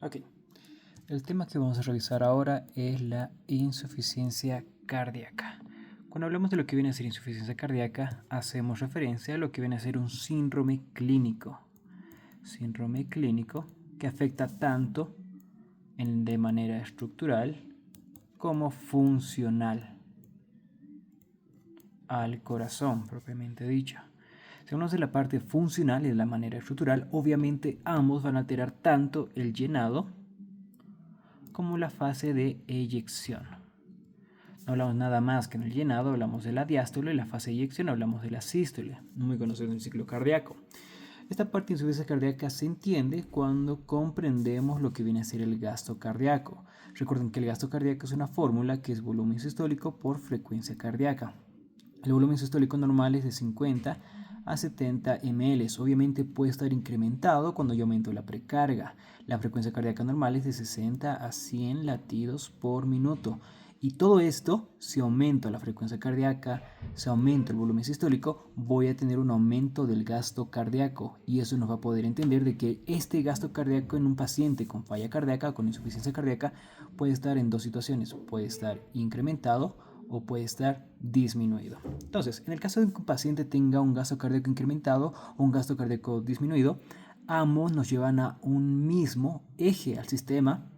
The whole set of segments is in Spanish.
Ok, el tema que vamos a revisar ahora es la insuficiencia cardíaca. Cuando hablamos de lo que viene a ser insuficiencia cardíaca, hacemos referencia a lo que viene a ser un síndrome clínico. Síndrome clínico que afecta tanto de manera estructural como funcional al corazón propiamente dicho. Si hablamos de la parte funcional y de la manera estructural, obviamente ambos van a alterar tanto el llenado como la fase de eyección. No hablamos nada más que en el llenado, hablamos de la diástole, y la fase de eyección hablamos de la sístole, muy conocido en el ciclo cardíaco. Esta parte de insuficiencia cardíaca se entiende cuando comprendemos lo que viene a ser el gasto cardíaco. Recuerden que el gasto cardíaco es una fórmula que es volumen sistólico por frecuencia cardíaca. El volumen sistólico normal es de 50 a 70 ml. Obviamente puede estar incrementado cuando yo aumento la precarga. La frecuencia cardíaca normal es de 60 a 100 latidos por minuto. Y todo esto, si aumento la frecuencia cardíaca, si aumento el volumen sistólico, voy a tener un aumento del gasto cardíaco. Y eso nos va a poder entender de que este gasto cardíaco en un paciente con falla cardíaca, con insuficiencia cardíaca, puede estar en dos situaciones. Puede estar incrementado o puede estar disminuido. Entonces, en el caso de que un paciente tenga un gasto cardíaco incrementado o un gasto cardíaco disminuido, ambos nos llevan a un mismo eje al sistema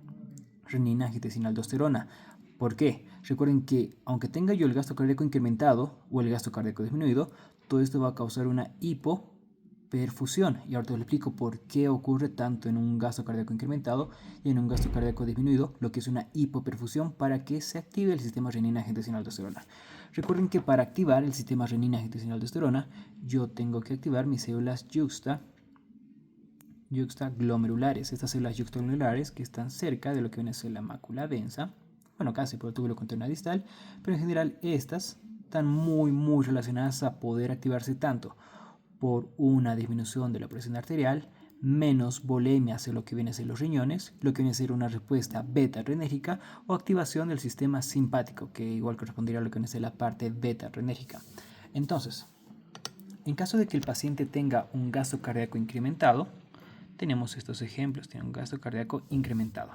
renina, angiotensina, aldosterona. ¿Por qué? Recuerden que aunque tenga yo el gasto cardíaco incrementado o el gasto cardíaco disminuido, todo esto va a causar una hipoperfusión. Y ahora te lo explico por qué ocurre tanto en un gasto cardíaco incrementado y en un gasto cardíaco disminuido, lo que es una hipoperfusión para que se active el sistema renina, angiotensina, aldosterona. Recuerden que para activar el sistema renina, angiotensina, aldosterona, yo tengo que activar mis células yuxtaglomerulares. Estas células yuxtaglomerulares que están cerca de lo que viene a ser la mácula densa, bueno, casi por el túbulo contorno distal, pero en general estas están muy relacionadas a poder activarse tanto por una disminución de la presión arterial, menos volemia hacia lo que viene a ser los riñones, lo que viene a ser una respuesta beta-adrenérgica o activación del sistema simpático, que igual correspondería a lo que viene a ser la parte beta-adrenérgica. Entonces, en caso de que el paciente tenga un gasto cardíaco incrementado, tenemos estos ejemplos, tiene un gasto cardíaco incrementado.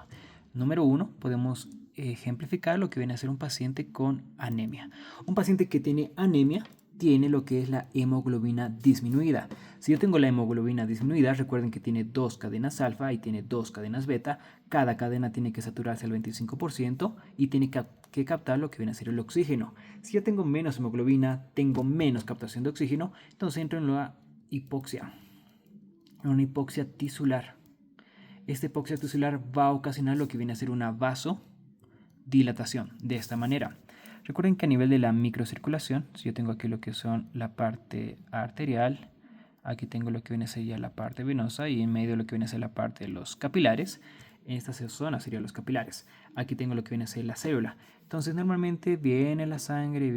Número 1, podemos ejemplificar lo que viene a ser un paciente con anemia. Un paciente que tiene anemia tiene lo que es la hemoglobina disminuida. Si yo tengo la hemoglobina disminuida, recuerden que tiene dos cadenas alfa y tiene dos cadenas beta. Cada cadena tiene que saturarse al 25% y tiene que captar lo que viene a ser el oxígeno. Si yo tengo menos hemoglobina, tengo menos captación de oxígeno, entonces entro en la hipoxia. Una hipoxia tisular. Esta hipoxia tisular va a ocasionar lo que viene a ser una vasodilatación de esta manera. Recuerden que a nivel de la microcirculación, si yo tengo aquí lo que son la parte arterial, aquí tengo lo que viene a ser ya la parte venosa y en medio lo que viene a ser la parte de los capilares. En esta zona serían los capilares. Aquí tengo lo que viene a ser la célula. Entonces normalmente viene la sangre,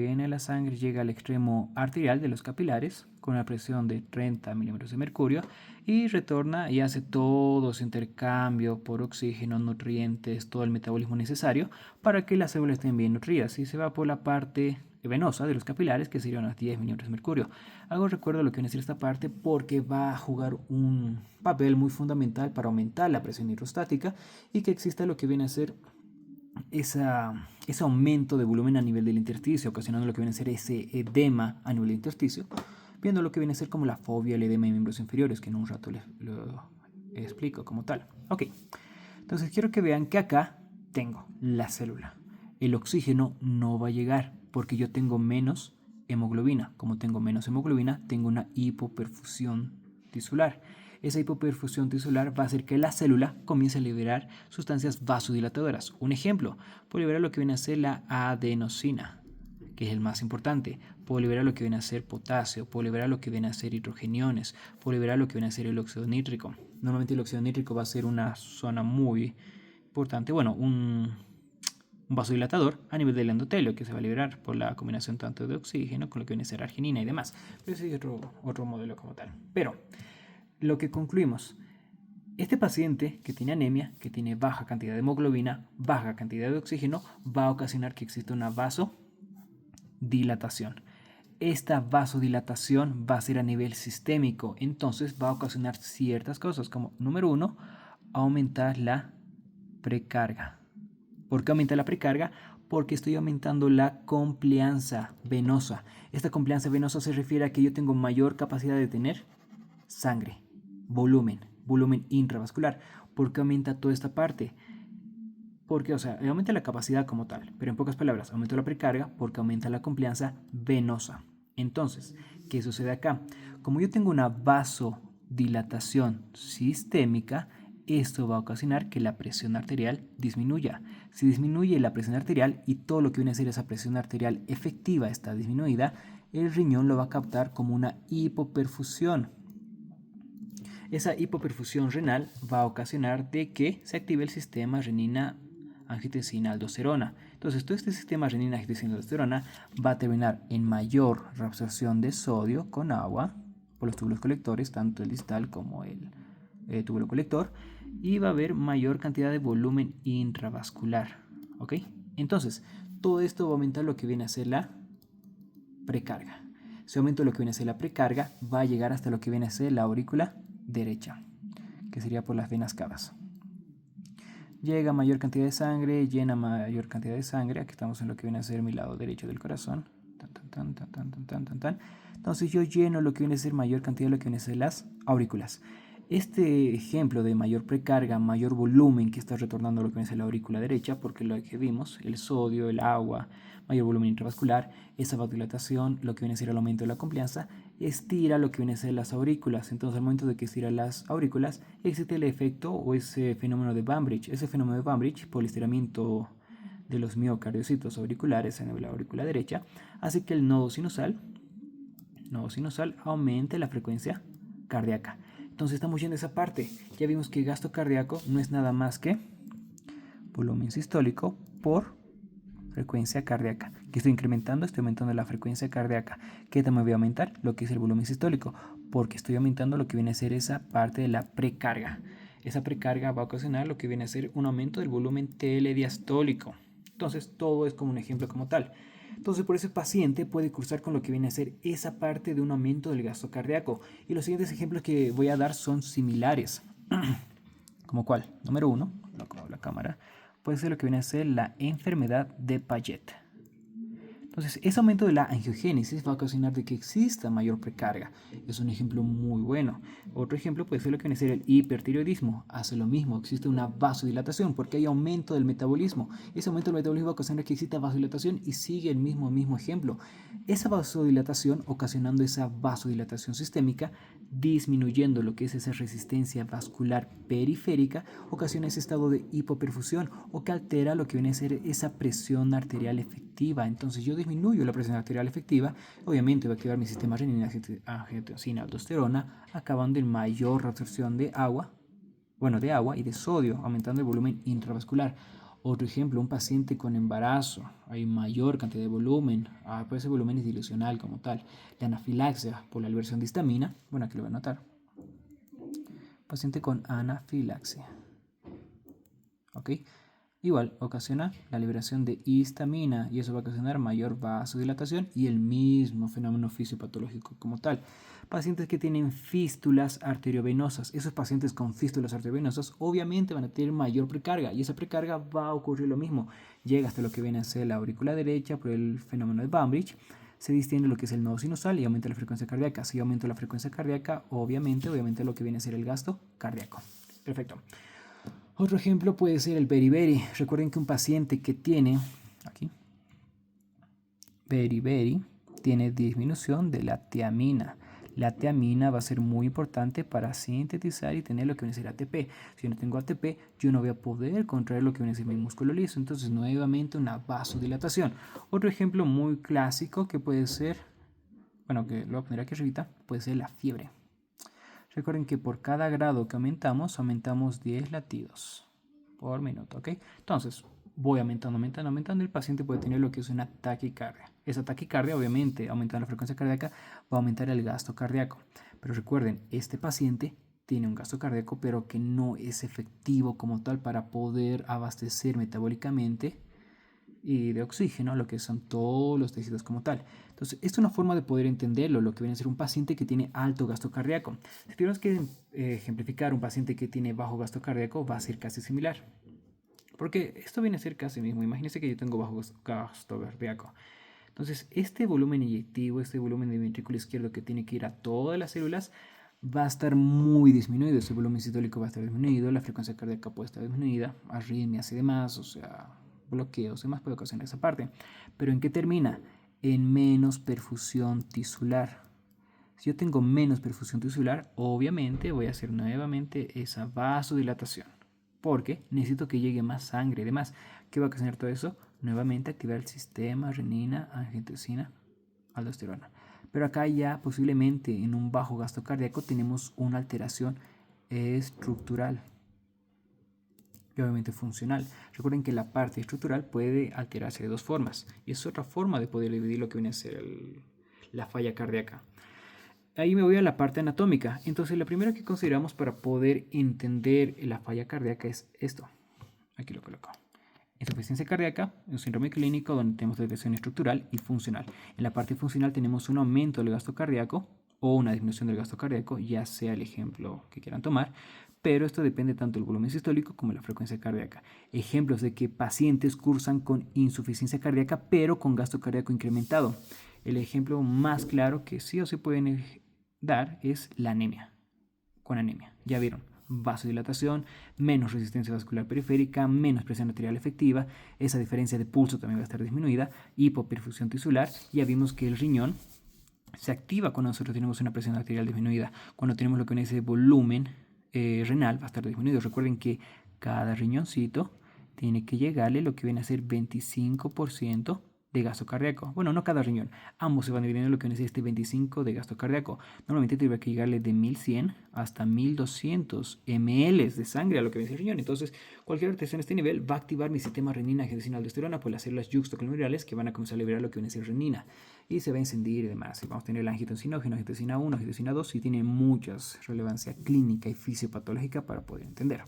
llega al extremo arterial de los capilares con una presión de 30 milímetros de mercurio y retorna y hace todo su intercambio por oxígeno, nutrientes, todo el metabolismo necesario para que las células estén bien nutridas y se va por la parte venosa de los capilares, que serían unos 10 milímetros de mercurio. Hago recuerdo lo que viene a ser esta parte porque va a jugar un papel muy fundamental para aumentar la presión hidrostática y que exista lo que viene a ser ese aumento de volumen a nivel del intersticio, ocasionando lo que viene a ser ese edema a nivel del intersticio, viendo lo que viene a ser como la fobia, el edema de miembros inferiores, que en un rato lo explico como tal. Ok, entonces quiero que vean que acá tengo la célula. El oxígeno no va a llegar porque yo tengo menos hemoglobina. Como tengo menos hemoglobina, tengo una hipoperfusión tisular. Esa hipoperfusión tisular va a hacer que la célula comience a liberar sustancias vasodilatadoras. Un ejemplo, puedo liberar lo que viene a ser la adenosina, que es el más importante. Puedo liberar lo que viene a ser potasio, puedo liberar lo que viene a ser hidrogeniones, puedo liberar lo que viene a ser el óxido nítrico. Normalmente el óxido nítrico va a ser una zona muy importante, bueno, un vasodilatador a nivel del endotelio que se va a liberar por la combinación tanto de oxígeno con lo que viene a ser arginina y demás. Pero ese es otro modelo como tal. Pero lo que concluimos, este paciente que tiene anemia, que tiene baja cantidad de hemoglobina, baja cantidad de oxígeno, va a ocasionar que exista una vasodilatación. Esta vasodilatación va a ser a nivel sistémico, entonces va a ocasionar ciertas cosas como, número 1, aumentar la precarga. ¿Por qué aumenta la precarga? Porque estoy aumentando la complianza venosa. Esta complianza venosa se refiere a que yo tengo mayor capacidad de tener sangre, volumen intravascular. ¿Por qué aumenta toda esta parte? Porque, aumenta la capacidad como tal, pero en pocas palabras, aumenta la precarga porque aumenta la complianza venosa. Entonces, ¿qué sucede acá? Como yo tengo una vasodilatación sistémica, esto va a ocasionar que la presión arterial disminuya. Si disminuye la presión arterial y todo lo que viene a ser esa presión arterial efectiva está disminuida, el riñón lo va a captar como una hipoperfusión. Esa hipoperfusión renal va a ocasionar de que se active el sistema renina-angiotensina-aldosterona. Entonces, todo este sistema renina-angiotensina-aldosterona va a terminar en mayor reabsorción de sodio con agua por los túbulos colectores, tanto el distal como el túbulo colector, y va a haber mayor cantidad de volumen intravascular. ¿Ok? Entonces, todo esto va a aumentar lo que viene a ser la precarga. Si aumento lo que viene a ser la precarga, va a llegar hasta lo que viene a ser la aurícula derecha, que sería por las venas cavas. Llega mayor cantidad de sangre, llena mayor cantidad de sangre. Aquí estamos en lo que viene a ser mi lado derecho del corazón. Entonces yo lleno lo que viene a ser mayor cantidad de lo que viene a ser las aurículas. Este ejemplo de mayor precarga, mayor volumen que está retornando lo que viene a ser la aurícula derecha, porque lo que vimos, el sodio, el agua, mayor volumen intravascular, esa vasodilatación, lo que viene a ser el aumento de la complianza, estira lo que viene a ser las aurículas. Entonces al momento de que estira las aurículas, existe el efecto o ese fenómeno de Banbridge. Ese fenómeno de Banbridge, por el estiramiento de los miocardiocitos auriculares en la aurícula derecha, hace que el nodo sinusal aumente la frecuencia cardíaca. Entonces estamos yendo a esa parte. Ya vimos que el gasto cardíaco no es nada más que volumen sistólico por frecuencia cardíaca. Que estoy incrementando, estoy aumentando la frecuencia cardíaca. ¿Qué también voy a aumentar? Lo que es el volumen sistólico, porque estoy aumentando lo que viene a ser esa parte de la precarga. Esa precarga va a ocasionar lo que viene a ser un aumento del volumen telediastólico. Entonces todo es como un ejemplo como tal. Entonces, por eso el paciente puede cursar con lo que viene a ser esa parte de un aumento del gasto cardíaco. Y los siguientes ejemplos que voy a dar son similares. ¿Como cuál? Número 1, lo acabo la cámara, puede ser lo que viene a ser la enfermedad de Paget. Entonces, ese aumento de la angiogénesis va a ocasionar de que exista mayor precarga. Es un ejemplo muy bueno. Otro ejemplo puede ser lo que viene a ser el hipertiroidismo. Hace lo mismo, existe una vasodilatación porque hay aumento del metabolismo. Ese aumento del metabolismo va a ocasionar que exista vasodilatación y sigue el mismo ejemplo. Esa vasodilatación, ocasionando esa vasodilatación sistémica, disminuyendo lo que es esa resistencia vascular periférica, ocasiona ese estado de hipoperfusión o que altera lo que viene a ser esa presión arterial efectiva. Entonces yo disminuyo la presión arterial efectiva, obviamente va a activar mi sistema renina-angiotensina-aldosterona, acabando en mayor reabsorción de agua y de sodio, aumentando el volumen intravascular. Otro ejemplo, un paciente con embarazo, hay mayor cantidad de volumen, pues ese volumen es dilucional como tal. La anafilaxia por la liberación de histamina, bueno, aquí lo voy a anotar. Paciente con anafilaxia. ¿Ok? Igual, ocasiona la liberación de histamina y eso va a ocasionar mayor vasodilatación y el mismo fenómeno fisiopatológico como tal. Pacientes que tienen fístulas arteriovenosas, esos pacientes con fístulas arteriovenosas obviamente van a tener mayor precarga y esa precarga va a ocurrir lo mismo. Llega hasta lo que viene a ser la aurícula derecha por el fenómeno de Banbridge, se distiende lo que es el nodo sinusal y aumenta la frecuencia cardíaca. Si aumenta la frecuencia cardíaca, obviamente lo que viene a ser el gasto cardíaco. Perfecto. Otro ejemplo puede ser el beriberi. Recuerden que un paciente que tiene aquí beriberi tiene disminución de la tiamina. La tiamina va a ser muy importante para sintetizar y tener lo que viene a ser ATP. Si yo no tengo ATP, yo no voy a poder contraer lo que viene a ser mi músculo liso. Entonces, nuevamente una vasodilatación. Otro ejemplo muy clásico que puede ser, que lo voy a poner aquí arribita, puede ser la fiebre. Recuerden que por cada grado que aumentamos 10 latidos por minuto, ¿ok? Entonces, voy aumentando, el paciente puede tener lo que es una taquicardia. Esa taquicardia, obviamente, aumentando la frecuencia cardíaca, va a aumentar el gasto cardíaco. Pero recuerden, este paciente tiene un gasto cardíaco, pero que no es efectivo como tal para poder abastecer metabólicamente y de oxígeno, lo que son todos los tejidos como tal. Entonces, esto es una forma de poder entenderlo, lo que viene a ser un paciente que tiene alto gasto cardíaco. Si tenemos que ejemplificar un paciente que tiene bajo gasto cardíaco, va a ser casi similar. Porque esto viene a ser casi mismo. Imagínense que yo tengo bajo gasto cardíaco. Entonces, este volumen inyectivo, este volumen de ventrículo izquierdo que tiene que ir a todas las células, va a estar muy disminuido. Ese volumen sistólico va a estar disminuido, la frecuencia cardíaca puede estar disminuida, arritmias y demás, o sea, bloqueos y demás puede ocasionar esa parte. Pero ¿en qué termina? En menos perfusión tisular. Si yo tengo menos perfusión tisular, obviamente voy a hacer nuevamente esa vasodilatación, porque necesito que llegue más sangre y demás. ¿Qué va a ocasionar todo eso? Nuevamente activar el sistema renina, angiotensina, aldosterona. Pero acá ya posiblemente en un bajo gasto cardíaco tenemos una alteración estructural y obviamente funcional. Recuerden que la parte estructural puede alterarse de dos formas y es otra forma de poder dividir lo que viene a ser la falla cardíaca. Ahí me voy a la parte anatómica. Entonces, la primera que consideramos para poder entender la falla cardíaca es esto. Aquí lo coloco. Insuficiencia cardíaca, un síndrome clínico donde tenemos desviación estructural y funcional. En la parte funcional tenemos un aumento del gasto cardíaco o una disminución del gasto cardíaco, ya sea el ejemplo que quieran tomar, pero esto depende tanto del volumen sistólico como de la frecuencia cardíaca. Ejemplos de que pacientes cursan con insuficiencia cardíaca pero con gasto cardíaco incrementado. El ejemplo más claro que sí o sí pueden dar es la anemia. Con anemia, ya vieron, vasodilatación, menos resistencia vascular periférica, menos presión arterial efectiva, esa diferencia de pulso también va a estar disminuida, hipoperfusión tisular, ya vimos que el riñón se activa cuando nosotros tenemos una presión arterial disminuida, cuando tenemos lo que es ese volumen renal va a estar disminuido. Recuerden que cada riñoncito tiene que llegarle lo que viene a ser 25% de gasto cardíaco. Bueno, no cada riñón, ambos se van dividiendo lo que viene a ser este 25 de gasto cardíaco. Normalmente tendría que llegarle de 1100 hasta 1200 ml de sangre a lo que viene a ser el riñón. Entonces, cualquier alteración a este nivel va a activar mi sistema renina, angiotensina, aldosterona por las células juxtaglomerares que van a comenzar a liberar lo que viene a ser renina y se va a encendir y demás. Y vamos a tener la angiotensinógeno, angiotensina 1, angiotensina 2 y tiene mucha relevancia clínica y fisiopatológica para poder entender.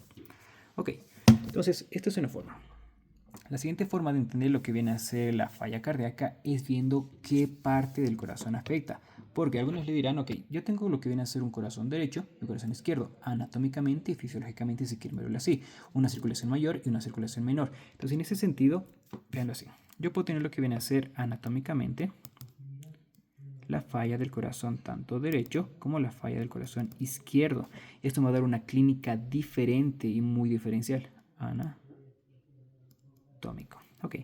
Ok, entonces esta es una forma. La siguiente forma de entender lo que viene a ser la falla cardíaca es viendo qué parte del corazón afecta. Porque algunos le dirán, ok, yo tengo lo que viene a ser un corazón derecho y un corazón izquierdo, anatómicamente y fisiológicamente, si quieren verlo así, una circulación mayor y una circulación menor. Entonces, en ese sentido, véanlo así. Yo puedo tener lo que viene a ser anatómicamente la falla del corazón tanto derecho como la falla del corazón izquierdo. Esto me va a dar una clínica diferente y muy diferencial. Anatómico. Ok.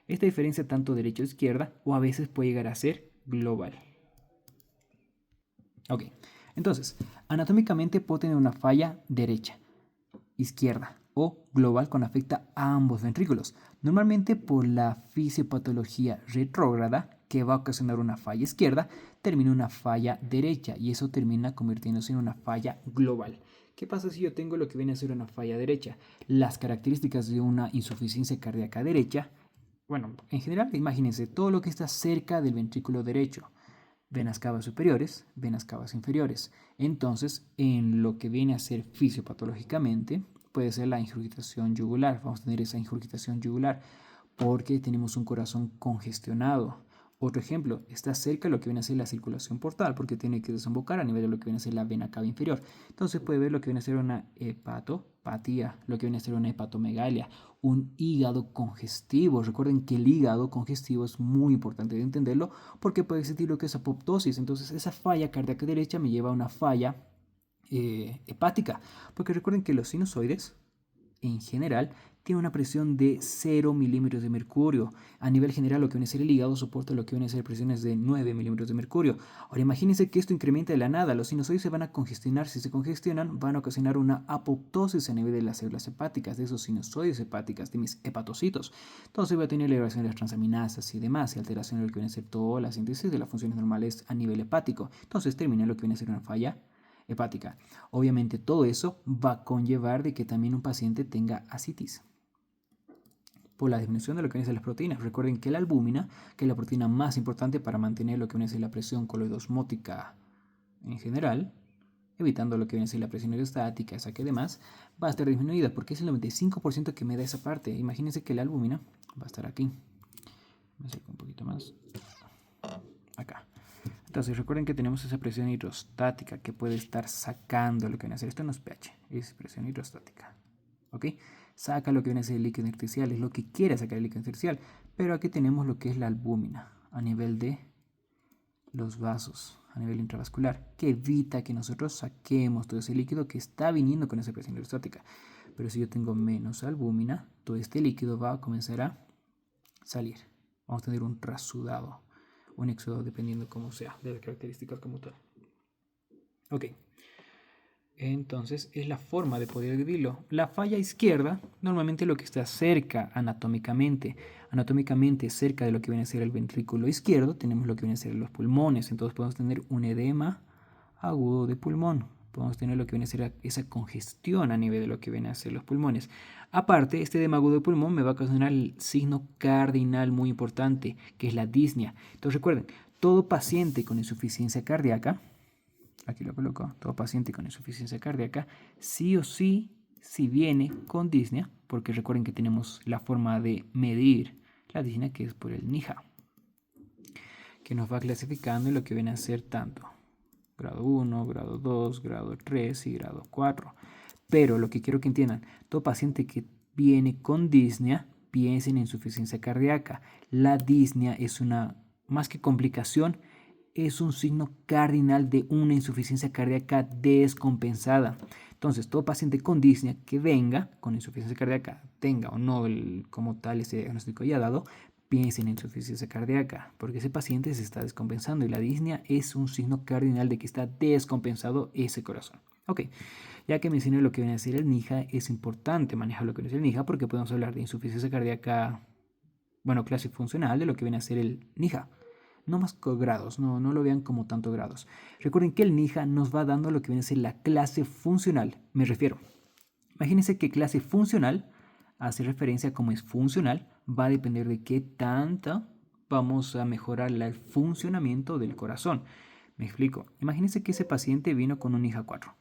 Esta diferencia tanto derecha-izquierda o a veces puede llegar a ser global. Ok. Entonces, anatómicamente puedo tener una falla derecha, izquierda o global cuando afecta a ambos ventrículos. Normalmente por la fisiopatología retrógrada que va a ocasionar una falla izquierda, termina una falla derecha y eso termina convirtiéndose en una falla global. ¿Qué pasa si yo tengo lo que viene a ser una falla derecha? Las características de una insuficiencia cardíaca derecha, bueno, en general, imagínense todo lo que está cerca del ventrículo derecho. Venas cavas superiores, venas cavas inferiores. Entonces, en lo que viene a ser fisiopatológicamente, puede ser la ingurgitación yugular. Vamos a tener esa ingurgitación yugular porque tenemos un corazón congestionado. Otro ejemplo, está cerca de lo que viene a ser la circulación portal porque tiene que desembocar a nivel de lo que viene a ser la vena cava inferior. Entonces puede ver lo que viene a ser una hepatopatía, lo que viene a ser una hepatomegalia, un hígado congestivo. Recuerden que el hígado congestivo es muy importante de entenderlo porque puede existir lo que es apoptosis. Entonces esa falla cardíaca derecha me lleva a una falla hepática. Porque recuerden que los sinusoides en general tiene una presión de 0 milímetros de mercurio. A nivel general, lo que viene a ser el hígado soporta lo que viene a ser presiones de 9 milímetros de mercurio. Ahora, imagínense que esto incrementa de la nada. Los sinusoides se van a congestionar. Si se congestionan, van a ocasionar una apoptosis a nivel de las células hepáticas, de esos sinusoides hepáticas, de mis hepatocitos. Entonces, voy a tener elevación de las transaminasas y demás, y alteración de lo que viene a ser toda la síntesis de las funciones normales a nivel hepático. Entonces, termina lo que viene a ser una falla hepática. Obviamente todo eso va a conllevar de que también un paciente tenga ascitis por la disminución de lo que viene a ser las proteínas. Recuerden que la albúmina, que es la proteína más importante para mantener lo que viene a ser la presión coloidosmótica en general, evitando lo que viene a ser la presión hidrostática, esa que demás, va a estar disminuida porque es el 95% que me da esa parte. Imagínense que la albúmina va a estar aquí. Me acerco un poquito más. Acá. Entonces recuerden que tenemos esa presión hidrostática que puede estar sacando lo que viene a hacer. Esto no es pH, es presión hidrostática. ¿Ok? saca lo que viene a ser el líquido intersticial, es lo que quiere sacar el líquido intersticial. Pero aquí tenemos lo que es la albúmina a nivel de los vasos, a nivel intravascular, que evita que nosotros saquemos todo ese líquido que está viniendo con esa presión hidrostática. Pero si yo tengo menos albúmina, todo este líquido va a comenzar a salir. Vamos a tener un trasudado, un éxodo, dependiendo cómo sea, de las características como tal. Ok. Entonces es la forma de poder dividirlo. La falla izquierda, normalmente lo que está cerca anatómicamente cerca de lo que viene a ser el ventrículo izquierdo, tenemos lo que viene a ser los pulmones. Entonces podemos tener un edema agudo de pulmón. Podemos tener lo que viene a ser esa congestión a nivel de lo que viene a ser los pulmones. Aparte, este edema agudo de pulmón me va a ocasionar el signo cardinal muy importante, que es la disnea. Entonces recuerden, todo paciente con insuficiencia cardíaca, aquí lo coloco, todo paciente con insuficiencia cardíaca, sí o sí, si viene con disnea, porque recuerden que tenemos la forma de medir la disnea, que es por el NIHA, que nos va clasificando en lo que viene a ser tanto grado 1, grado 2, grado 3 y grado 4. Pero lo que quiero que entiendan, todo paciente que viene con disnea, piensen en insuficiencia cardíaca. La disnea es una, más que complicación, es un signo cardinal de una insuficiencia cardíaca descompensada. Entonces, todo paciente con disnea que venga con insuficiencia cardíaca, tenga o no como tal ese diagnóstico ya dado, piensen en insuficiencia cardíaca, porque ese paciente se está descompensando y la disnea es un signo cardinal de que está descompensado ese corazón. Ok, ya que mencioné lo que viene a ser el NIHA, es importante manejar lo que viene a ser el NIHA porque podemos hablar de insuficiencia cardíaca, bueno, clase funcional, de lo que viene a ser el NIHA. No más grados, no lo vean como tanto grados. Recuerden que el NIHA nos va dando lo que viene a ser la clase funcional. Me refiero, imagínense que clase funcional hace referencia a cómo es funcional, va a depender de qué tanto vamos a mejorar el funcionamiento del corazón. Me explico. Imagínense que ese paciente vino con un IJA 4.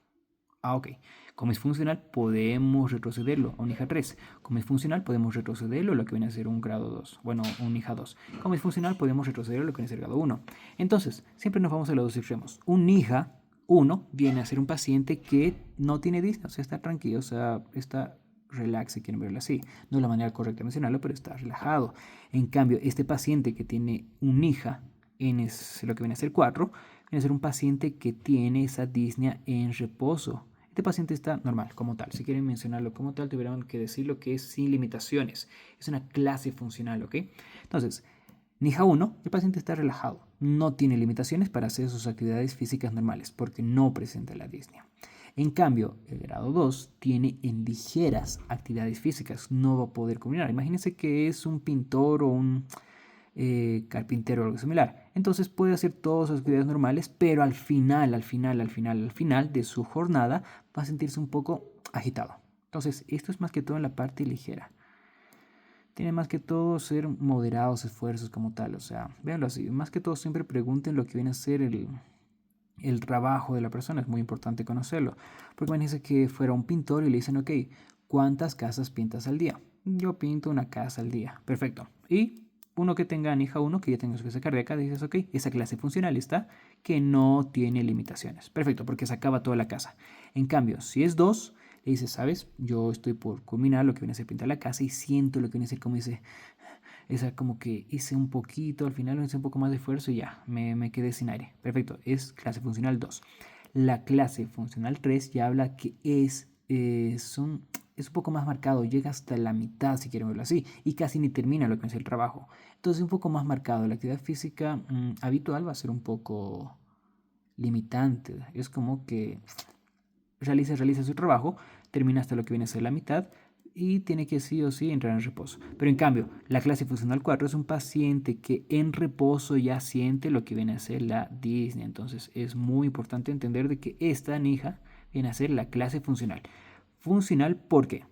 Ok. Como es funcional, podemos retrocederlo a un IJA 3. Como es funcional, podemos retrocederlo a lo que viene a ser un grado 2. Bueno, un IJA 2. Como es funcional, podemos retrocederlo a lo que viene a ser grado 1. Entonces, siempre nos vamos a los dos extremos. Un IJA 1 viene a ser un paciente que no tiene disnea, o sea, está tranquilo, o sea, está relax, si quieren verlo así. No es la manera correcta de mencionarlo, pero está relajado. En cambio, este paciente que tiene un IJA en lo que viene a ser 4, viene a ser un paciente que tiene esa disnea en reposo. Este paciente está normal, como tal. Si quieren mencionarlo como tal, tuvieron que decir lo que es sin limitaciones. Es una clase funcional, ¿ok? Entonces, NIHA 1, el paciente está relajado. No tiene limitaciones para hacer sus actividades físicas normales porque no presenta la disnea. En cambio, el grado 2 tiene en ligeras actividades físicas. No va a poder combinar. Imagínense que es un pintor o un carpintero o algo similar. Entonces puede hacer todas sus actividades normales, pero al final de su jornada va a sentirse un poco agitado. Entonces, esto es más que todo en la parte ligera. Tiene más que todo ser moderados esfuerzos como tal. O sea, véanlo así. Más que todo siempre pregunten lo que viene a ser el trabajo de la persona. Es muy importante conocerlo. Porque imagínense que fuera un pintor y le dicen, ok, ¿cuántas casas pintas al día? Yo pinto una casa al día. Perfecto. Y uno que tenga NIHA 1, que ya tenga insuficiencia cardíaca, dices, ok, esa clase funcional está, que no tiene limitaciones. Perfecto, porque se acaba toda la casa. En cambio, si es 2, le dices, sabes, yo estoy por culminar lo que viene a ser pintar la casa y siento lo que viene a ser como esa como que hice un poquito, al final hice un poco más de esfuerzo y ya, me quedé sin aire. Perfecto, es clase funcional 2. La clase funcional 3 ya habla que es un poco más marcado, llega hasta la mitad si quieren verlo así, y casi ni termina lo que es el trabajo. Entonces un poco más marcado, la actividad física habitual va a ser un poco limitante. Es como que realiza su trabajo, termina hasta lo que viene a ser la mitad y tiene que sí o sí entrar en reposo. Pero en cambio, la clase funcional 4 es un paciente que en reposo ya siente lo que viene a ser la disnea. Entonces es muy importante entender de que esta NIHA viene a ser la clase funcional. Funcional porque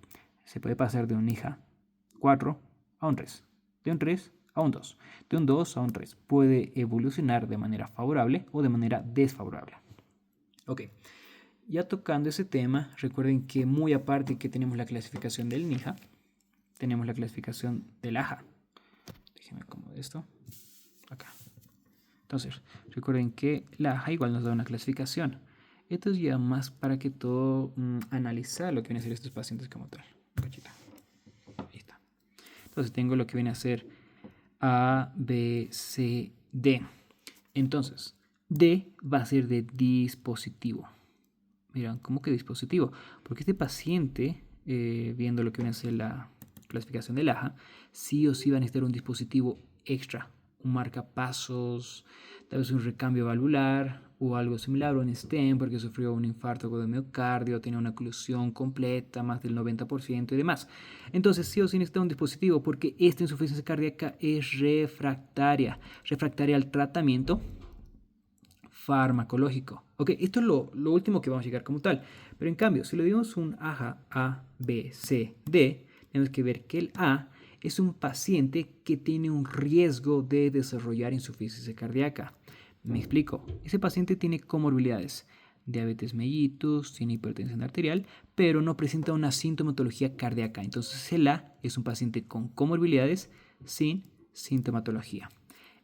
se puede pasar de un NIHA 4 a un 3, de un 3 a un 2, de un 2 a un 3. Puede evolucionar de manera favorable o de manera desfavorable. Ok. Ya tocando ese tema, recuerden que muy aparte que tenemos la clasificación del NIHA, tenemos la clasificación del AHA. Déjenme acomodar esto acá. Entonces, recuerden que la AHA igual nos da una clasificación. Esto es ya más para que todo analizar lo que vienen a ser estos pacientes como tal. Cachita. Entonces tengo lo que viene a ser A, B, C, D. Entonces, D va a ser de dispositivo. Miran, ¿cómo que dispositivo? Porque este paciente, viendo lo que viene a ser la clasificación del AJA, sí o sí va a necesitar un dispositivo extra, un marcapasos, tal vez un recambio valvular o algo similar, o un stent porque sufrió un infarto de miocardio, tiene una oclusión completa, más del 90% y demás. Entonces sí o sí necesita un dispositivo porque esta insuficiencia cardíaca es refractaria al tratamiento farmacológico. Ok, esto es lo último que vamos a llegar como tal. Pero en cambio, si le dimos un AJA A, B, C, D, tenemos que ver que el A es un paciente que tiene un riesgo de desarrollar insuficiencia cardíaca. Me explico. Ese paciente tiene comorbilidades. Diabetes mellitus, tiene hipertensión arterial, pero no presenta una sintomatología cardíaca. Entonces el A es un paciente con comorbilidades sin sintomatología.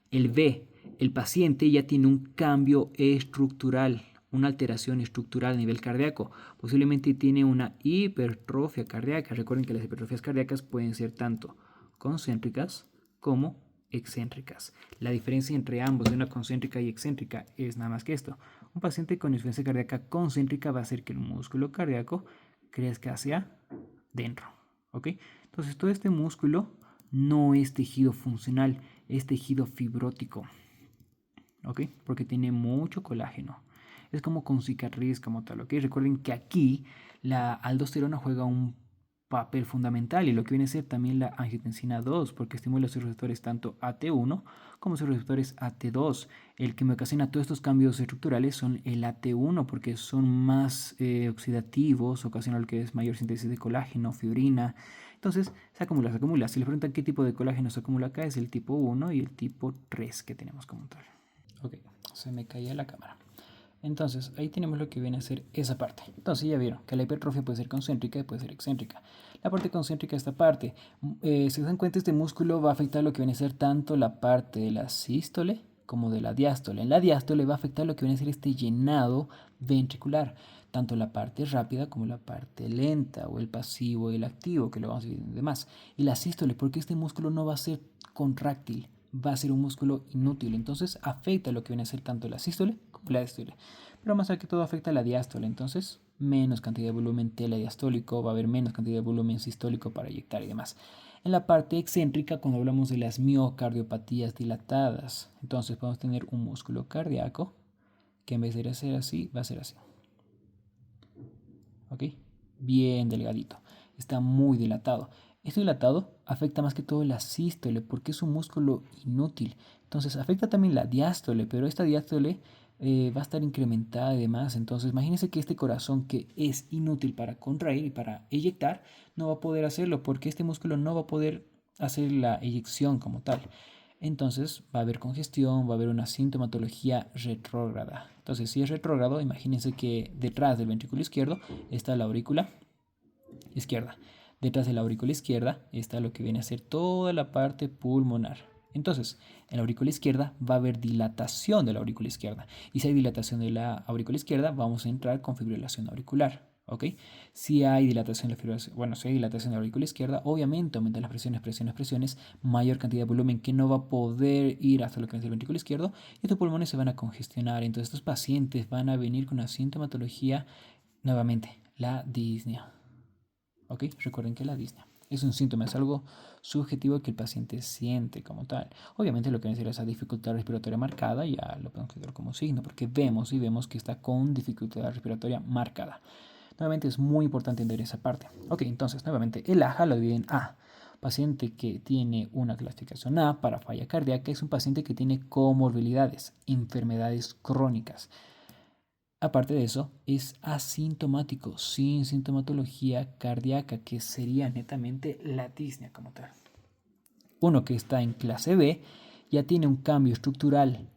El B, el paciente ya tiene un cambio estructural, una alteración estructural a nivel cardíaco. Posiblemente tiene una hipertrofia cardíaca. Recuerden que las hipertrofias cardíacas pueden ser tanto concéntricas como excéntricas. La diferencia entre ambos, de una concéntrica y excéntrica, es nada más que esto. Un paciente con insuficiencia cardíaca concéntrica va a hacer que el músculo cardíaco crezca hacia dentro. ¿Ok? Entonces todo este músculo no es tejido funcional, es tejido fibrótico. ¿Ok? Porque tiene mucho colágeno. Es como con cicatriz como tal, ¿ok? Recuerden que aquí la aldosterona juega un papel fundamental y lo que viene a ser también la angiotensina 2 porque estimula sus receptores tanto AT1 como sus receptores AT2. El que me ocasiona todos estos cambios estructurales son el AT1 porque son más oxidativos, ocasiona lo que es mayor síntesis de colágeno, fibrina. Entonces se acumula, se acumula. Si le preguntan qué tipo de colágeno se acumula acá, es el tipo 1 y el tipo 3 que tenemos como tal. Ok, se me caía la cámara. Entonces, ahí tenemos lo que viene a ser esa parte. Entonces, ya vieron que la hipertrofia puede ser concéntrica y puede ser excéntrica. La parte concéntrica es esta parte. Si se dan cuenta, este músculo va a afectar lo que viene a ser tanto la parte de la sístole como de la diástole. En la diástole va a afectar lo que viene a ser este llenado ventricular, tanto la parte rápida como la parte lenta, o el pasivo y el activo, que lo vamos a ver demás. Y la sístole, porque este músculo no va a ser contráctil, va a ser un músculo inútil. Entonces afecta lo que viene a ser tanto la sístole como la diástole. Pero más allá que todo afecta la diástole. Entonces menos cantidad de volumen telediastólico, va a haber menos cantidad de volumen sistólico para inyectar y demás. En la parte excéntrica, cuando hablamos de las miocardiopatías dilatadas, entonces podemos tener un músculo cardíaco que en vez de ser así, va a ser así. ¿Ok? Bien delgadito. Está muy dilatado. Este dilatado afecta más que todo la sístole porque es un músculo inútil. Entonces afecta también la diástole, pero esta diástole va a estar incrementada y demás. Entonces imagínense que este corazón que es inútil para contraer y para eyectar, no va a poder hacerlo porque este músculo no va a poder hacer la eyección como tal. Entonces va a haber congestión, va a haber una sintomatología retrógrada. Entonces si es retrógrado, imagínense que detrás del ventrículo izquierdo está la aurícula izquierda. Detrás de la aurícula izquierda está lo que viene a ser toda la parte pulmonar. Entonces, en la aurícula izquierda va a haber dilatación de la aurícula izquierda. Y si hay dilatación de la aurícula izquierda, vamos a entrar con fibrilación auricular. ¿Ok? Si hay dilatación de la fibrilación, si hay dilatación de la aurícula izquierda, obviamente aumentan las presiones, mayor cantidad de volumen que no va a poder ir hasta lo que es el ventrículo izquierdo y estos pulmones se van a congestionar. Entonces, estos pacientes van a venir con una sintomatología, nuevamente, la disnea. ¿Ok? Recuerden que la disnea es un síntoma, es algo subjetivo que el paciente siente como tal. Obviamente lo que necesita es esa dificultad respiratoria marcada, ya lo podemos considerar como signo, porque vemos que está con dificultad respiratoria marcada. Nuevamente es muy importante entender esa parte. Ok, entonces nuevamente el AJA lo divide en A. Paciente que tiene una clasificación A para falla cardíaca es un paciente que tiene comorbilidades, enfermedades crónicas. Aparte de eso, es asintomático, sin sintomatología cardíaca, que sería netamente la disnea como tal. Uno que está en clase B ya tiene un cambio estructural,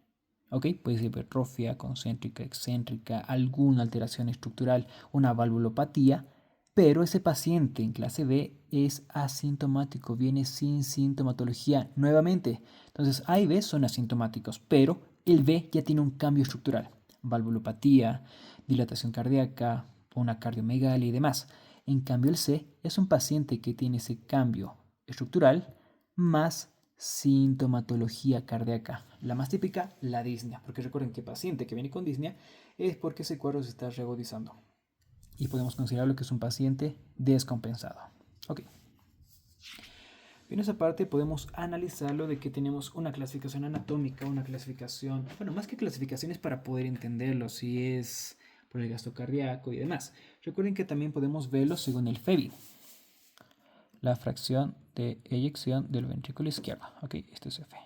¿ok? Puede ser hipertrofia, concéntrica, excéntrica, alguna alteración estructural, una valvulopatía, pero ese paciente en clase B es asintomático, viene sin sintomatología nuevamente. Entonces A y B son asintomáticos, pero el B ya tiene un cambio estructural, valvulopatía, dilatación cardíaca, una cardiomegalia y demás. En cambio el C es un paciente que tiene ese cambio estructural, más sintomatología cardíaca. La más típica, la disnea, porque recuerden que el paciente que viene con disnea es porque ese cuadro se está reagudizando y podemos considerarlo que es un paciente descompensado. Ok. En esa parte podemos analizarlo de que tenemos una clasificación anatómica, una clasificación, bueno, más que clasificaciones para poder entenderlo, si es por el gasto cardíaco y demás. Recuerden que también podemos verlo según el FEBI, la fracción de eyección del ventrículo izquierdo. Ok, esto es F.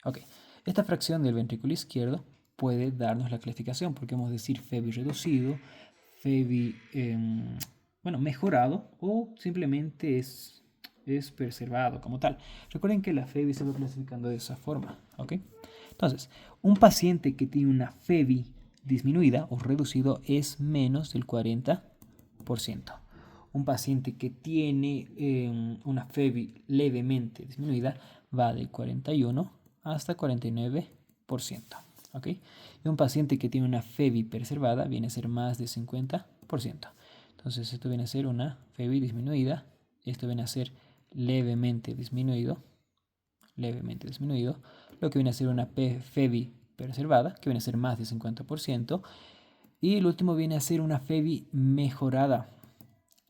Ok, esta fracción del ventrículo izquierdo puede darnos la clasificación, porque vamos a decir FEBI reducido, FEBI, bueno, mejorado o simplemente es preservado como tal. Recuerden que la FEBI se va clasificando de esa forma, ¿ok? Entonces, un paciente que tiene una FEBI disminuida o reducido es menos del 40%. Un paciente que tiene una FEBI levemente disminuida va del 41 hasta 49%. ¿Ok? Y un paciente que tiene una FEBI preservada viene a ser más de 50%. Entonces esto viene a ser una FEBI disminuida, esto viene a ser levemente disminuido, lo que viene a ser una FEBI preservada, que viene a ser más de 50%, y el último viene a ser una FEBI mejorada.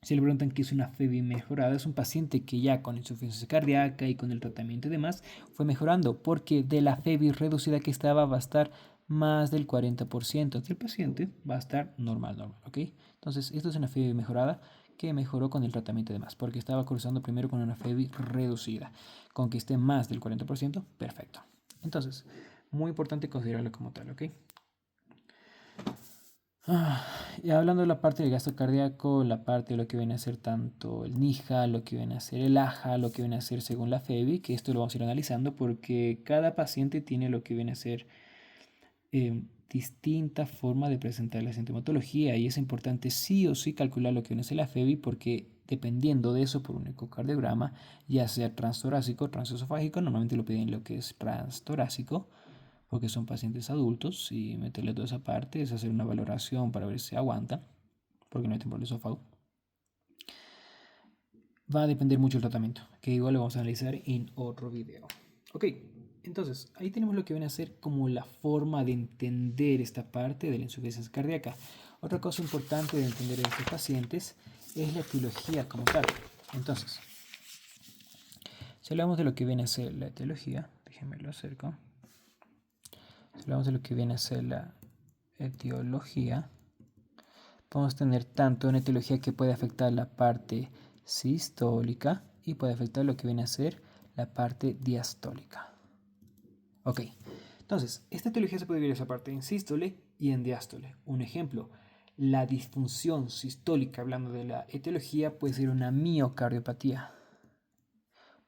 Si le preguntan qué es una FEBI mejorada, es un paciente que ya con insuficiencia cardíaca y con el tratamiento y demás fue mejorando, porque de la FEBI reducida que estaba va a estar más del 40% del paciente va a estar normal, ¿ok? Entonces, esto es una FEBI mejorada que mejoró con el tratamiento y demás, porque estaba cursando primero con una FEBI reducida. Con que esté más del 40%, perfecto. Entonces, muy importante considerarlo como tal, ¿ok? Y hablando de la parte del gasto cardíaco, la parte de lo que viene a ser tanto el NIJA, lo que viene a ser el AJA, lo que viene a ser según la FEBI, que esto lo vamos a ir analizando porque cada paciente tiene lo que viene a ser distinta forma de presentar la sintomatología y es importante sí o sí calcular lo que viene a ser la FEBI porque dependiendo de eso por un ecocardiograma, ya sea transtorácico o transesofágico, normalmente lo piden lo que es transtorácico, porque son pacientes adultos y meterle toda esa parte es hacer una valoración para ver si aguanta, porque no hay tiempo del esófago. Va a depender mucho del tratamiento, que igual lo vamos a analizar en otro video. Ok, entonces ahí tenemos lo que viene a ser como la forma de entender esta parte de la insuficiencia cardíaca. Otra cosa importante de entender en estos pacientes es la etiología como tal. Entonces, si hablamos de lo que viene a ser la etiología, déjenme lo acerco. Si hablamos de lo que viene a ser la etiología, podemos tener tanto una etiología que puede afectar la parte sistólica y puede afectar lo que viene a ser la parte diastólica. Ok, entonces, esta etiología se puede dividir esa parte en sístole y en diástole. Un ejemplo, la disfunción sistólica, hablando de la etiología, puede ser una miocardiopatía,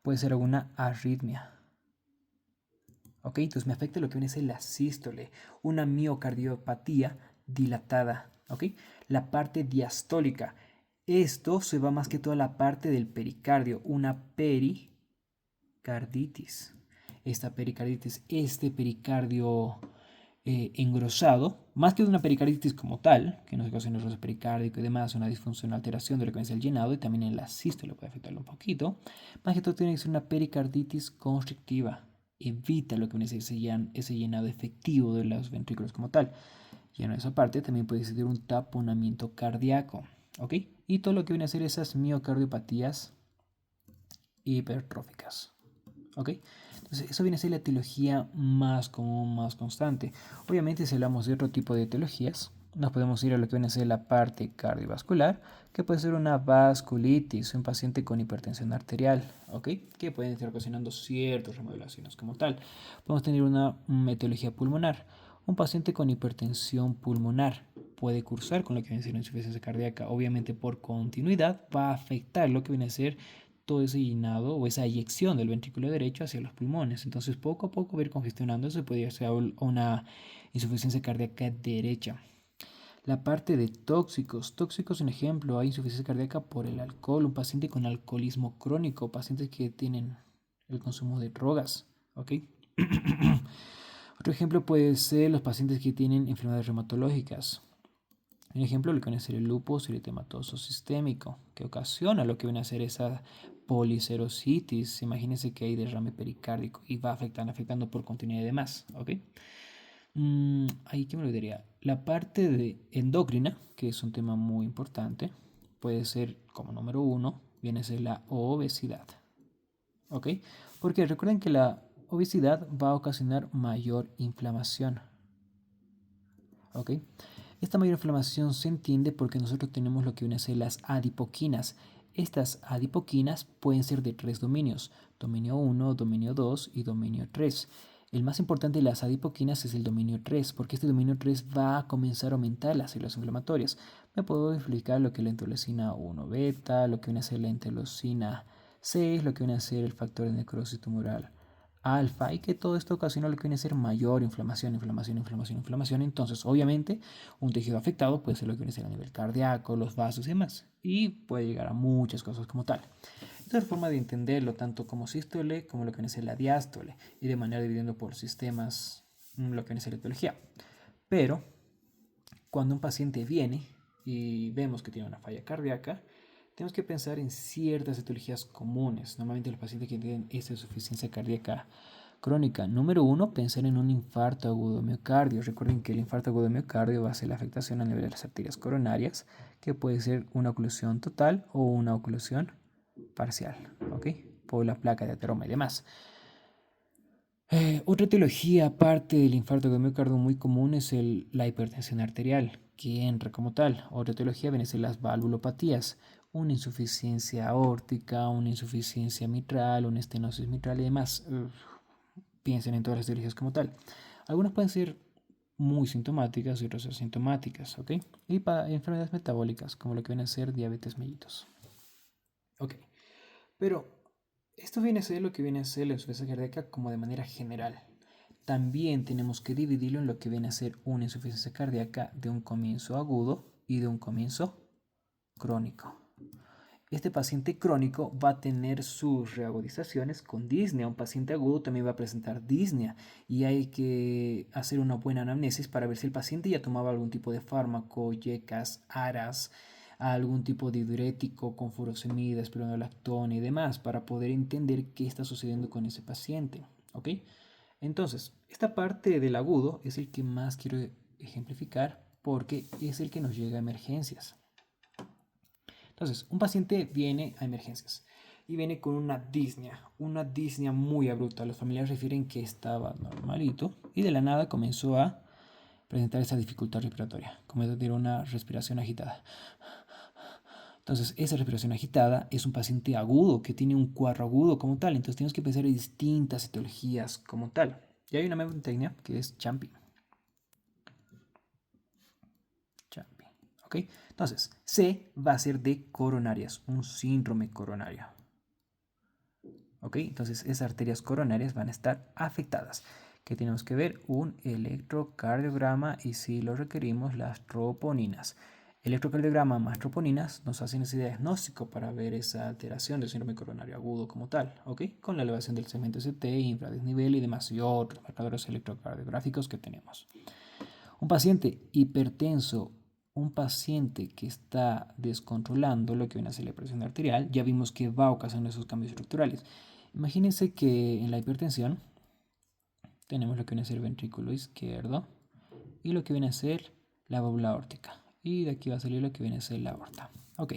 puede ser alguna arritmia. Ok, entonces me afecta lo que viene a ser la sístole, una miocardiopatía dilatada. Ok, la parte diastólica. Esto se va más que toda la parte del pericardio, una pericarditis. Esta pericarditis, este pericardio engrosado, más que una pericarditis como tal, que nos ocasiona el pericárdico y demás, una disfunción, alteración de lo que es el llenado y también en la sístole puede afectarlo un poquito, más que todo tiene que ser una pericarditis constrictiva. Evita lo que viene a ser ese llenado efectivo de los ventrículos como tal. Y en esa parte también puede existir un taponamiento cardíaco, ¿ok? Y todo lo que viene a ser esas miocardiopatías hipertróficas, ¿ok? Entonces, eso viene a ser la etiología más común, más constante. Obviamente, si hablamos de otro tipo de etiologías, nos podemos ir a lo que viene a ser la parte cardiovascular, que puede ser una vasculitis, un paciente con hipertensión arterial, ¿ok? Que pueden estar ocasionando ciertas remodelaciones como tal. Podemos tener una etiología pulmonar. Un paciente con hipertensión pulmonar puede cursar con lo que viene a ser una insuficiencia cardíaca. Obviamente, por continuidad, va a afectar lo que viene a ser todo ese llenado o esa eyección del ventrículo derecho hacia los pulmones. Entonces, poco a poco va a ir congestionándose, podría ser una insuficiencia cardíaca derecha. La parte de tóxicos. Tóxicos, un ejemplo, hay insuficiencia cardíaca por el alcohol, un paciente con alcoholismo crónico, pacientes que tienen el consumo de drogas, ¿ok? Otro ejemplo puede ser los pacientes que tienen enfermedades reumatológicas. Un ejemplo lo que viene a ser el lupus eritematoso sistémico, que ocasiona lo que viene a ser esa policerositis, imagínense que hay derrame pericárdico y va afectando por continuidad y demás, ¿ok? Ahí, ¿qué me lo diría? La parte de endocrina, que es un tema muy importante, puede ser como número uno, viene a ser la obesidad, ¿ok? Porque recuerden que la obesidad va a ocasionar mayor inflamación, ¿ok? Esta mayor inflamación se entiende porque nosotros tenemos lo que viene a ser las adipoquinas. Estas adipoquinas pueden ser de tres dominios: dominio 1, dominio 2 y dominio 3. El más importante de las adipoquinas es el dominio 3, porque este dominio 3 va a comenzar a aumentar las células inflamatorias. Me puedo explicar lo que es la interleucina 1 beta, lo que viene a ser la interleucina 6, lo que viene a ser el factor de necrosis tumoral alfa, y que todo esto ocasiona lo que viene a ser mayor inflamación. Entonces, obviamente, un tejido afectado puede ser lo que viene a ser a nivel cardíaco, los vasos y demás, y puede llegar a muchas cosas como tal. Esta es la forma de entenderlo, tanto como sístole como lo que viene a ser la diástole, y de manera dividiendo por sistemas lo que viene a ser la etiología. Pero, cuando un paciente viene y vemos que tiene una falla cardíaca, tenemos que pensar en ciertas etiologías comunes. Normalmente los pacientes que tienen esta insuficiencia cardíaca crónica, número uno, pensar en un infarto agudo de miocardio. Recuerden que el infarto agudo de miocardio va a ser la afectación a nivel de las arterias coronarias, que puede ser una oclusión total o una oclusión parcial, ¿ok? Por la placa de ateroma y demás. Otra etiología aparte del infarto de miocardio muy común es la hipertensión arterial, que entra como tal. Otra etiología viene a ser las valvulopatías, una insuficiencia aórtica, una insuficiencia mitral, una estenosis mitral y demás. Piensen en todas las etiologías como tal. Algunas pueden ser muy sintomáticas y otras asintomáticas, ¿ok? Y para enfermedades metabólicas, como lo que viene a ser diabetes mellitus. Ok, pero esto viene a ser lo que viene a ser la insuficiencia cardíaca como de manera general. También tenemos que dividirlo en lo que viene a ser una insuficiencia cardíaca de un comienzo agudo y de un comienzo crónico. Este paciente crónico va a tener sus reagudizaciones con disnea. Un paciente agudo también va a presentar disnea y hay que hacer una buena anamnesis para ver si el paciente ya tomaba algún tipo de fármaco, yecas, aras, algún tipo de diurético con furosemida, espironolactona y demás para poder entender qué está sucediendo con ese paciente, ¿ok? Entonces, esta parte del agudo es el que más quiero ejemplificar porque es el que nos llega a emergencias. Entonces, un paciente viene a emergencias y viene con una disnea muy abrupta. Los familiares refieren que estaba normalito y de la nada comenzó a presentar esa dificultad respiratoria, comenzó a tener una respiración agitada. Entonces, esa respiración agitada es un paciente agudo que tiene un cuadro agudo como tal. Entonces, tenemos que pensar en distintas etiologías como tal. Y hay una técnica que es Champi. ¿Ok? Entonces, C va a ser de coronarias, un síndrome coronario. ¿Ok? Entonces, esas arterias coronarias van a estar afectadas. ¿Qué tenemos que ver? Un electrocardiograma y si lo requerimos, las troponinas. Electrocardiograma más troponinas nos hacen ese diagnóstico para ver esa alteración del síndrome coronario agudo como tal, ¿ok? Con la elevación del segmento ST, infradesnivel y demás y otros marcadores electrocardiográficos que tenemos. Un paciente hipertenso, un paciente que está descontrolando lo que viene a ser la presión arterial, ya vimos que va a ocasionar esos cambios estructurales. Imagínense que en la hipertensión tenemos lo que viene a ser el ventrículo izquierdo y lo que viene a ser la válvula aórtica. Y de aquí va a salir lo que viene a ser la aorta. Ok,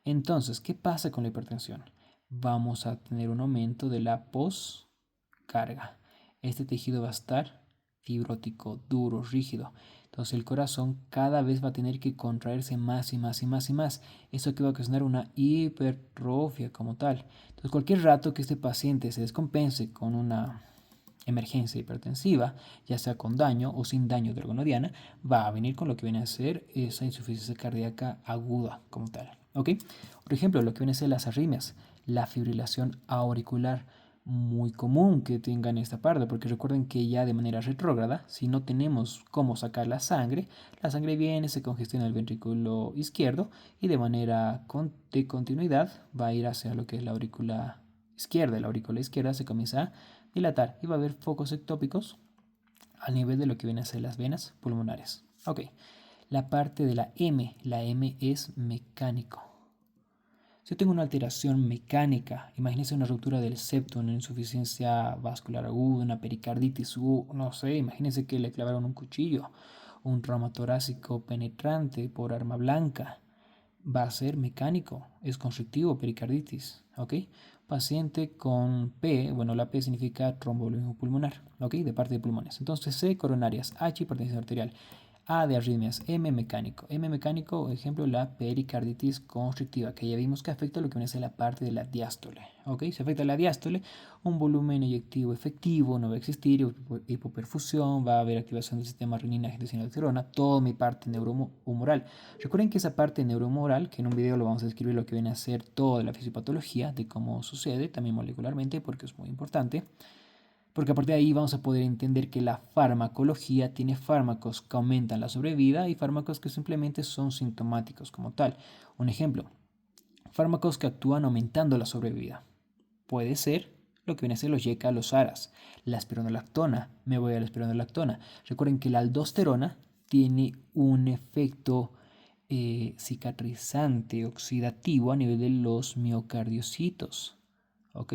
entonces, ¿qué pasa con la hipertensión? Vamos a tener un aumento de la poscarga. Este tejido va a estar fibrótico, duro, rígido. Entonces el corazón cada vez va a tener que contraerse más y más y más y más. Eso que va a ocasionar una hipertrofia como tal. Entonces cualquier rato que este paciente se descompense con una emergencia hipertensiva, ya sea con daño o sin daño de órgano diana, va a venir con lo que viene a ser esa insuficiencia cardíaca aguda como tal. ¿Ok? Por ejemplo, lo que viene a ser las arritmias, la fibrilación auricular, muy común que tengan esta parte, porque recuerden que ya de manera retrógrada, si no tenemos cómo sacar la sangre viene, se congestiona el ventrículo izquierdo y de manera de continuidad va a ir hacia lo que es la aurícula izquierda. La aurícula izquierda se comienza a dilatar y va a haber focos ectópicos al nivel de lo que viene a ser las venas pulmonares. Ok, la parte de la M es mecánico. Si yo tengo una alteración mecánica, imagínense una ruptura del septo, una insuficiencia vascular aguda, una pericarditis, no sé, imagínense que le clavaron un cuchillo, un trauma torácico penetrante por arma blanca, va a ser mecánico, es constrictivo, pericarditis, ¿ok? Paciente con P, bueno, la P significa tromboembolismo pulmonar, ¿ok? De parte de pulmones. Entonces C, coronarias, H, hipertensión arterial, A de arritmias, M mecánico. M mecánico, ejemplo, la pericarditis constrictiva, que ya vimos que afecta lo que viene a ser la parte de la diástole. ¿Ok? Si afecta la diástole, un volumen eyectivo efectivo no va a existir, hipoperfusión, va a haber activación del sistema renina, angiotensina, aldosterona, toda mi parte neurohumoral. Recuerden que esa parte neurohumoral, que en un video lo vamos a describir lo que viene a ser toda la fisiopatología de cómo sucede, también molecularmente, porque es muy importante. Porque a partir de ahí vamos a poder entender que la farmacología tiene fármacos que aumentan la sobrevida y fármacos que simplemente son sintomáticos como tal. Un ejemplo, fármacos que actúan aumentando la sobrevida. Puede ser lo que viene a ser los YECA, los ARAs, la espironolactona. Me voy a la espironolactona. Recuerden que la aldosterona tiene un efecto cicatrizante oxidativo a nivel de los miocardiocitos. ¿Ok?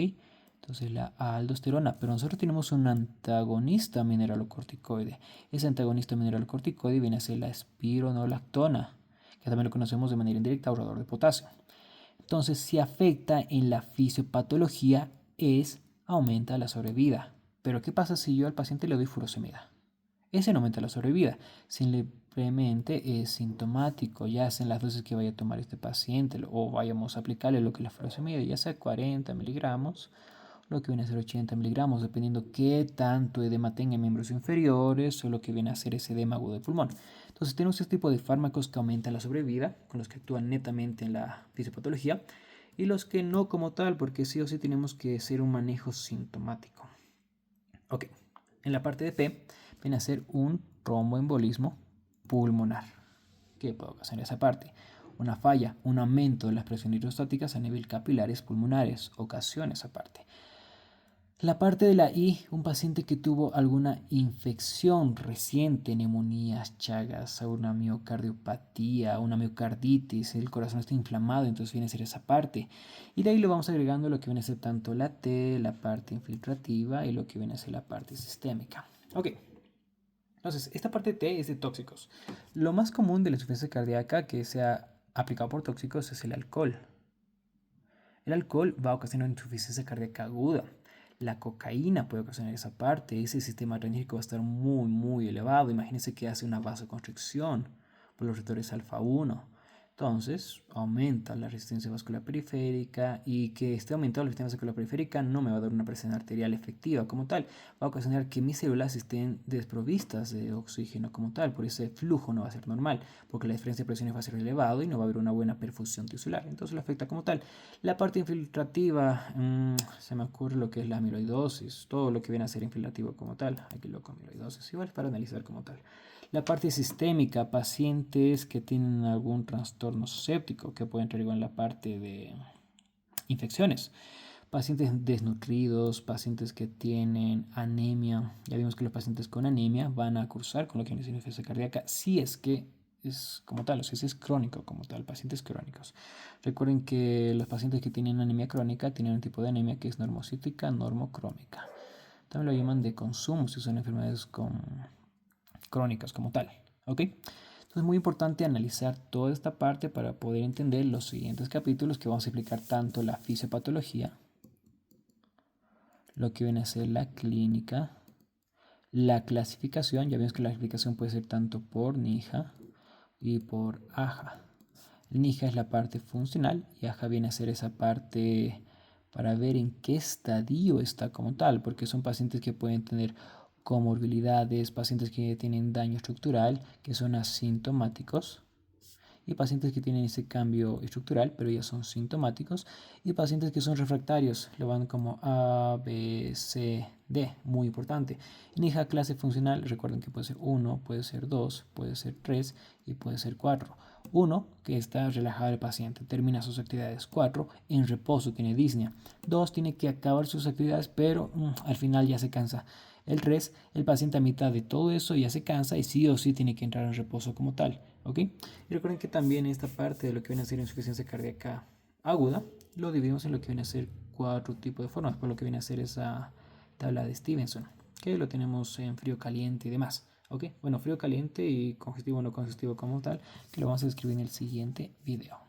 Entonces la aldosterona, pero nosotros tenemos un antagonista mineralocorticoide. Ese antagonista mineralocorticoide viene a ser la espironolactona, que también lo conocemos de manera indirecta, ahorrador de potasio. Entonces, si afecta en la fisiopatología aumenta la sobrevida. Pero ¿qué pasa si yo al paciente le doy furosemida? Ese no aumenta la sobrevida, simplemente es sintomático, ya sea en las dosis que vaya a tomar este paciente o vayamos a aplicarle lo que es la furosemida, ya sea 40 miligramos, lo que viene a ser 80 miligramos, dependiendo qué tanto edema tenga en miembros inferiores o lo que viene a ser ese edema agudo de pulmón. Entonces tenemos este tipo de fármacos que aumentan la sobrevida, con los que actúan netamente en la fisiopatología, y los que no como tal, porque sí o sí tenemos que hacer un manejo sintomático. Ok, en la parte de P viene a ser un tromboembolismo pulmonar. ¿Qué puede ocasionar esa parte? Una falla, un aumento de las presiones hidrostáticas a nivel capilares pulmonares ocasiona esa parte. La parte de la I, un paciente que tuvo alguna infección reciente, neumonías, chagas, una miocardiopatía, una miocarditis, el corazón está inflamado, entonces viene a ser esa parte. Y de ahí lo vamos agregando lo que viene a ser tanto la T, la parte infiltrativa y lo que viene a ser la parte sistémica. Ok, entonces esta parte T es de tóxicos. Lo más común de la insuficiencia cardíaca que sea aplicado por tóxicos es el alcohol. El alcohol va a ocasionar insuficiencia cardíaca aguda. La cocaína puede ocasionar esa parte. Ese sistema adrenérgico va a estar muy elevado. Imagínense que hace una vasoconstricción por los receptores alfa 1. Entonces, aumenta la resistencia vascular periférica y que esté aumentado la resistencia vascular periférica no me va a dar una presión arterial efectiva como tal. Va a ocasionar que mis células estén desprovistas de oxígeno como tal. Por ese flujo no va a ser normal, porque la diferencia de presiones va a ser elevado y no va a haber una buena perfusión tisular. Entonces lo afecta como tal. La parte infiltrativa, se me ocurre lo que es la amiloidosis, todo lo que viene a ser infiltrativo como tal. Aquí lo con amiloidosis, igual para analizar como tal. La parte sistémica, pacientes que tienen algún trastorno séptico que pueden entrar en la parte de infecciones. Pacientes desnutridos, pacientes que tienen anemia. Ya vimos que los pacientes con anemia van a cursar con lo que es insuficiencia cardíaca si es que es como tal, o sea, si es crónico como tal, pacientes crónicos. Recuerden que los pacientes que tienen anemia crónica tienen un tipo de anemia que es normocítica, normocrómica. También lo llaman de consumo si son enfermedades crónicas como tal. ¿Ok? Entonces es muy importante analizar toda esta parte para poder entender los siguientes capítulos que vamos a explicar tanto la fisiopatología, lo que viene a ser la clínica, la clasificación. Ya vemos que la clasificación puede ser tanto por NIHA y por AHA. NIHA es la parte funcional y AHA viene a ser esa parte para ver en qué estadio está como tal, porque son pacientes que pueden tener comorbilidades, pacientes que tienen daño estructural, que son asintomáticos, y pacientes que tienen ese cambio estructural, pero ya son sintomáticos, y pacientes que son refractarios, lo van como A, B, C, D, muy importante. En hija clase funcional, recuerden que puede ser 1, puede ser 2, puede ser 3 y puede ser 4. 1, que está relajado el paciente, termina sus actividades. 4, en reposo, tiene disnea. 2, tiene que acabar sus actividades, pero al final ya se cansa. El 3, el paciente a mitad de todo eso ya se cansa y sí o sí tiene que entrar en reposo como tal. ¿Ok? Y recuerden que también esta parte de lo que viene a ser insuficiencia cardíaca aguda, lo dividimos en lo que viene a ser 4 tipos de formas, por lo que viene a ser esa tabla de Stevenson, que lo tenemos en frío, caliente y demás. ¿Ok? Bueno, frío, caliente y congestivo, no congestivo como tal, que lo vamos a describir en el siguiente video.